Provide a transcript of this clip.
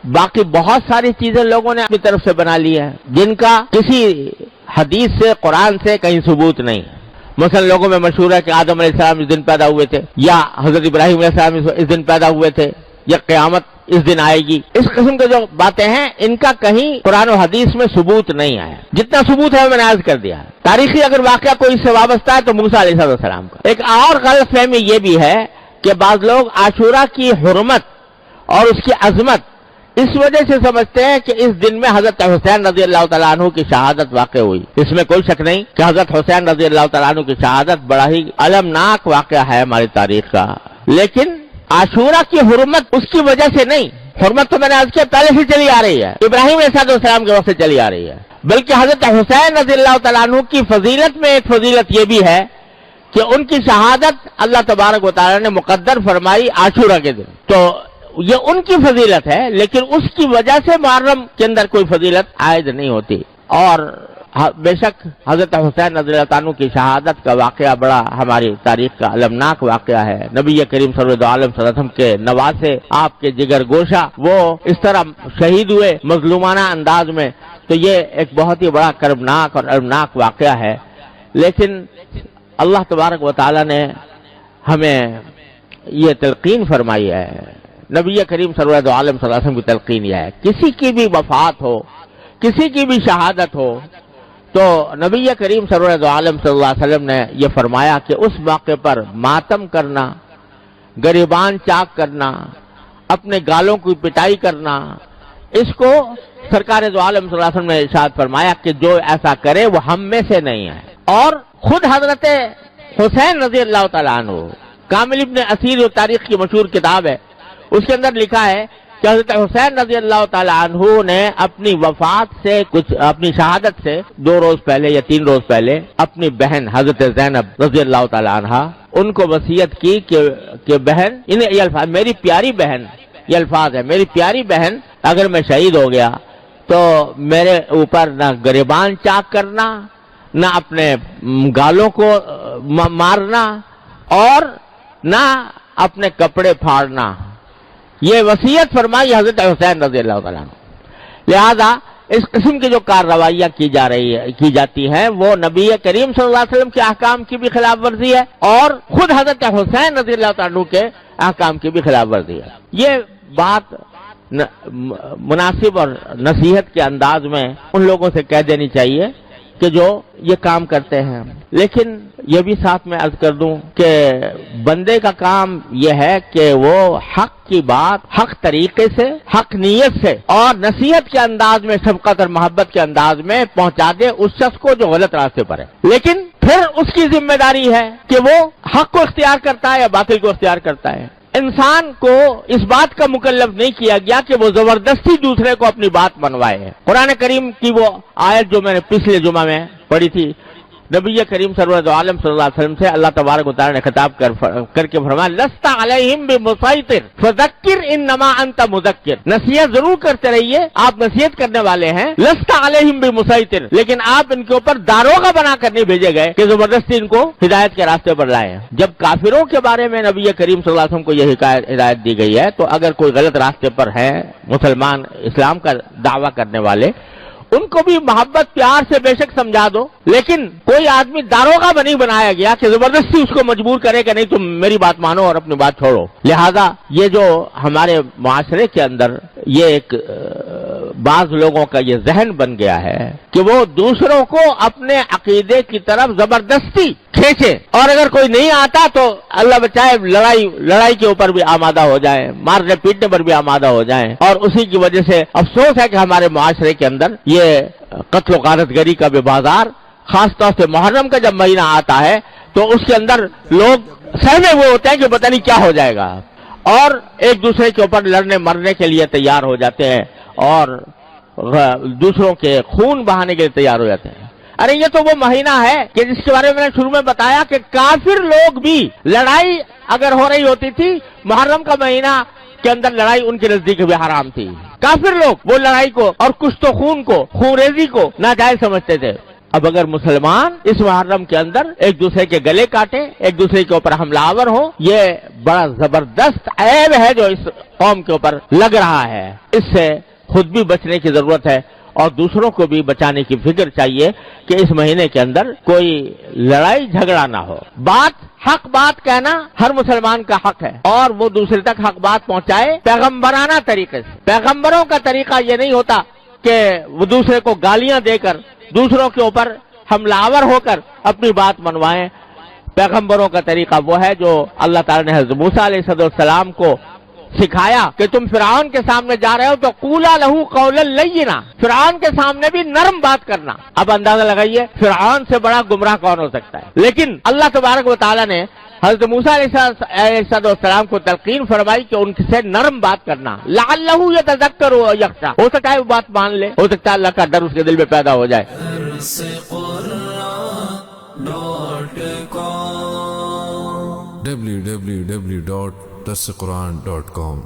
باقی بہت ساری چیزیں لوگوں نے اپنی طرف سے بنا لی ہیں جن کا کسی حدیث سے قرآن سے کہیں ثبوت نہیں ہے۔ مثلا لوگوں میں مشہور ہے کہ آدم علیہ السلام اس دن پیدا ہوئے تھے، یا حضرت ابراہیم علیہ السلام اس دن پیدا ہوئے تھے، یا قیامت اس دن آئے گی۔ اس قسم کے جو باتیں ہیں ان کا کہیں قرآن و حدیث میں ثبوت نہیں آیا۔ جتنا ثبوت ہے میں نے عرض کر دیا۔ تاریخی اگر واقعہ کوئی اس سے وابستہ ہے تو موسیٰ علیہ السلام کا۔ ایک اور غلط فہمی یہ بھی ہے کہ بعض لوگ عاشورہ کی حرمت اور اس کی عظمت اس وجہ سے سمجھتے ہیں کہ اس دن میں حضرت حسین رضی اللہ تعالیٰ عنہ کی شہادت واقع ہوئی۔ اس میں کوئی شک نہیں کہ حضرت حسین رضی اللہ تعالیٰ عنہ کی شہادت بڑا ہی المناک واقعہ ہے ہماری تاریخ کا، لیکن عاشورہ کی حرمت اس کی وجہ سے نہیں۔ حرمت تو میں نے عرض کیا پہلے سے چلی آ رہی ہے، ابراہیم علیہ السلام کے وقت سے چلی آ رہی ہے، بلکہ حضرت حسین رضی اللہ تعالیٰ عنہ کی فضیلت میں ایک فضیلت یہ بھی ہے کہ ان کی شہادت اللہ تبارک و تعالیٰ نے مقدر فرمائی عاشورہ کے دن، تو یہ ان کی فضیلت ہے، لیکن اس کی وجہ سے محرم کے اندر کوئی فضیلت عائد نہیں ہوتی۔ اور بے شک حضرت حسین رضی اللہ عنہ کی شہادت کا واقعہ بڑا ہماری تاریخ کا المناک واقعہ ہے۔ نبی کریم سرور عالم صلی اللہ علیہ وسلم کے نواسے، آپ کے جگر گوشہ، وہ اس طرح شہید ہوئے مظلومانہ انداز میں، تو یہ ایک بہت ہی بڑا کربناک اور المناک واقعہ ہے۔ لیکن اللہ تبارک و تعالیٰ نے ہمیں یہ تلقین فرمائی ہے، نبی کریم سرور عالم صلی اللہ علیہ وسلم کی تلقین یہ ہے، کسی کی بھی وفات ہو، کسی کی بھی شہادت ہو، تو نبی کریم سرور عالم صلی اللہ علیہ وسلم نے یہ فرمایا کہ اس موقع پر ماتم کرنا، گریبان چاک کرنا، اپنے گالوں کی پٹائی کرنا، اس کو سرکار دو عالم صلی اللہ علیہ وسلم نے ارشاد فرمایا کہ جو ایسا کرے وہ ہم میں سے نہیں ہے۔ اور خود حضرت حسین رضی اللہ تعالیٰ عنہ، کامل ابن اسیر جو تاریخ کی مشہور کتاب ہے، اس کے اندر لکھا ہے کہ حضرت حسین رضی اللہ تعالیٰ عنہ نے اپنی وفات سے اپنی شہادت سے 2 روز پہلے یا 3 روز پہلے اپنی بہن حضرت زینب رضی اللہ تعالیٰ عنہ ان کو وصیت کی کہ بہن، یہ الفاظ میری پیاری بہن، یہ الفاظ ہے، میری پیاری بہن اگر میں شہید ہو گیا تو میرے اوپر نہ گریبان چاک کرنا، نہ اپنے گالوں کو مارنا، اور نہ اپنے کپڑے پھاڑنا۔ یہ وصیت فرمائی حضرت حسین رضی اللہ تعالیٰ عنہ۔ لہذا اس قسم کی جو کارروائیاں کی جاتی ہیں وہ نبی کریم صلی اللہ علیہ وسلم کے احکام کی بھی خلاف ورزی ہے، اور خود حضرت حسین رضی اللہ تعالیٰ عنہ کے احکام کی بھی خلاف ورزی ہے۔ یہ بات مناسب اور نصیحت کے انداز میں ان لوگوں سے کہہ دینی چاہیے کہ جو یہ کام کرتے ہیں۔ لیکن یہ بھی ساتھ میں عرض کر دوں کہ بندے کا کام یہ ہے کہ وہ حق کی بات حق طریقے سے، حق نیت سے اور نصیحت کے انداز میں، شفقت اور محبت کے انداز میں پہنچا دے اس شخص کو جو غلط راستے پر ہے۔ لیکن پھر اس کی ذمہ داری ہے کہ وہ حق کو اختیار کرتا ہے یا باطل کو اختیار کرتا ہے۔ انسان کو اس بات کا مکلف نہیں کیا گیا کہ وہ زبردستی دوسرے کو اپنی بات منوائے۔ قرآن کریم کی وہ آیت جو میں نے پچھلے جمعہ میں پڑھی تھی، نبی کریم سرور عالم صلی اللہ علیہ وسلم سے اللہ تبارک و تعالی نے خطاب کر کے فرمایا لست علیہم بمسیطر فذکر انما انت مذکر، نصیحت ضرور کرتے رہیے، آپ نصیحت کرنے والے ہیں، لست علیہم بمسیطر، لیکن آپ ان کے اوپر داروغہ بنا کر نہیں بھیجے گئے کہ زبردستی ان کو ہدایت کے راستے پر لائیں۔ جب کافروں کے بارے میں نبی کریم صلی اللہ علیہ وسلم کو یہ ہدایت دی گئی ہے تو اگر کوئی غلط راستے پر ہے، مسلمان اسلام کا دعویٰ کرنے والے، ان کو بھی محبت پیار سے بے شک سمجھا دو، لیکن کوئی آدمی داروغہ نہیں بنایا گیا کہ زبردستی اس کو مجبور کرے کہ نہیں تم میری بات مانو اور اپنی بات چھوڑو۔ لہذا یہ جو ہمارے معاشرے کے اندر یہ ایک بعض لوگوں کا یہ ذہن بن گیا ہے کہ وہ دوسروں کو اپنے عقیدے کی طرف زبردستی کھینچے، اور اگر کوئی نہیں آتا تو اللہ بچائے لڑائی کے اوپر بھی آمادہ ہو جائیں، مارنے پیٹنے پر بھی آمادہ ہو جائیں، اور اسی کی وجہ سے افسوس ہے کہ ہمارے معاشرے کے اندر یہ قتل و غارت گری کا بھی بازار، خاص طور سے محرم کا جب مہینہ آتا ہے تو اس کے اندر لوگ سہمے ہوئے ہوتے ہیں کہ پتہ نہیں کیا ہو جائے گا، اور ایک دوسرے کے اوپر لڑنے مرنے کے لیے تیار ہو جاتے ہیں اور دوسروں کے خون بہانے کے لیے تیار ہو جاتے ہیں۔ ارے یہ تو وہ مہینہ ہے کہ جس کے بارے میں نے شروع میں بتایا کہ کافر لوگ بھی، لڑائی اگر ہو رہی ہوتی تھی محرم کا مہینہ کے اندر، لڑائی ان کے نزدیک بھی حرام تھی۔ کافر لوگ وہ لڑائی کو اور کشت و خون کو، خون ریزی کو ناجائز سمجھتے تھے۔ اب اگر مسلمان اس محرم کے اندر ایک دوسرے کے گلے کاٹے، ایک دوسرے کے اوپر حملہ آور ہو، یہ بڑا زبردست عیب ہے جو اس قوم کے اوپر لگ رہا ہے۔ اس سے خود بھی بچنے کی ضرورت ہے اور دوسروں کو بھی بچانے کی فکر چاہیے کہ اس مہینے کے اندر کوئی لڑائی جھگڑا نہ ہو۔ حق بات کہنا ہر مسلمان کا حق ہے اور وہ دوسرے تک حق بات پہنچائے پیغمبرانہ طریقے سے۔ پیغمبروں کا طریقہ یہ نہیں ہوتا کہ وہ دوسرے کو گالیاں دے کر دوسروں کے اوپر حملہ آور ہو کر اپنی بات منوائیں۔ پیغمبروں کا طریقہ وہ ہے جو اللہ تعالی نے حضرت موسیٰ علیہ السلام کو سکھایا کہ تم فرعون کے سامنے جا رہے ہو تو قولا لہو قولا لینا، فرعون کے سامنے بھی نرم بات کرنا۔ اب اندازہ لگائیے فرعون سے بڑا گمراہ کون ہو سکتا ہے؟ لیکن اللہ تبارک و تعالیٰ نے حضرت موسیٰ علیہ السلام کو تلقین فرمائی کہ ان سے نرم بات کرنا، لعلہ یتذکر و یخشی، ہو سکتا ہے وہ بات مان لے، ہو سکتا ہے اللہ کا ڈر اس کے دل میں پیدا ہو جائے۔ www.darsequran.com